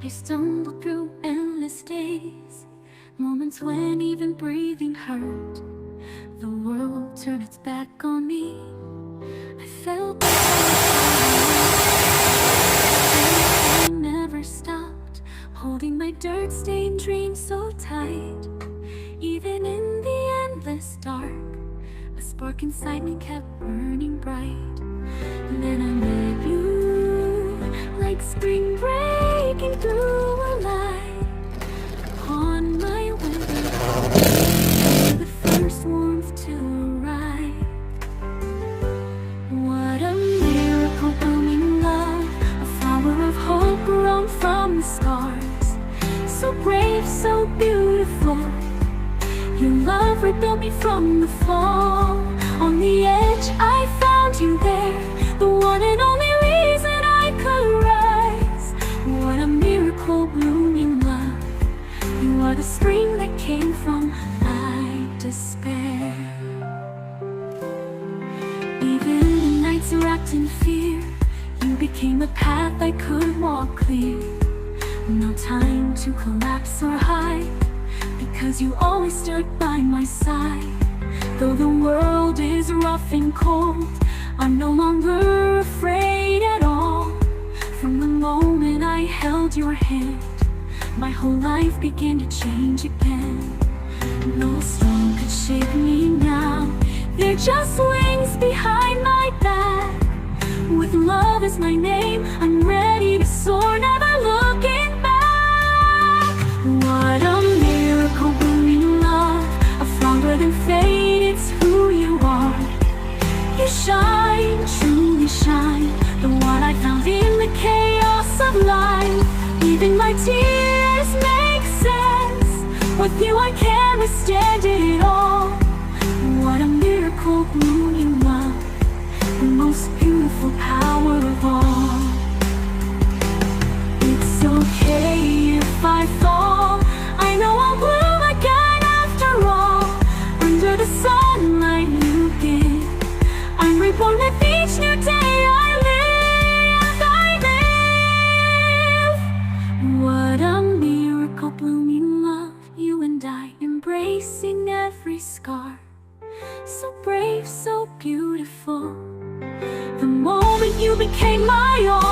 I stumbled through endless days, moments when even breathing hurt. The world turned its back on me. I felt I never stopped, holding my dirt-stained dreams so tight. Even in the endless dark, a spark inside me kept burning bright. And then I met you, like spring breaking through a light. Upon my way, the first warmth to arrive. What a miracle, blooming love, a flower of hope grown from the scars. So brave, so beautiful, your love rebuilt me from the fall. On the edge I found you there, the one and only reason I could rise. What a miracle, blooming love, you are the spring that came from my despair. Even the nights wrapped in fear, you became a path I could walk clear. No time to collapse or hide, because you always stood by my side. Though the world is rough and cold, I'm no longer afraid at all. From the moment I held your hand, my whole life began to change again. No storm could shake me now, they're just wings behind my back. With love as my name, I'm ready to soar, never looking back. What a miracle, blooming love, a flower than fate, it's who you are. You shine, truly shine, the one I found in the chaos of life. Even my tears make sense, with you I can withstand it all. What a miracle, blooming love, the most beautiful power of all. It's okay if I fall, I know I'll bloom again after all. Under the sunlight you give, I'm reborn with each new day I live. What a miracle, blooming love, you and I embracing every scar. So brave, so beautiful, the moment you became my own.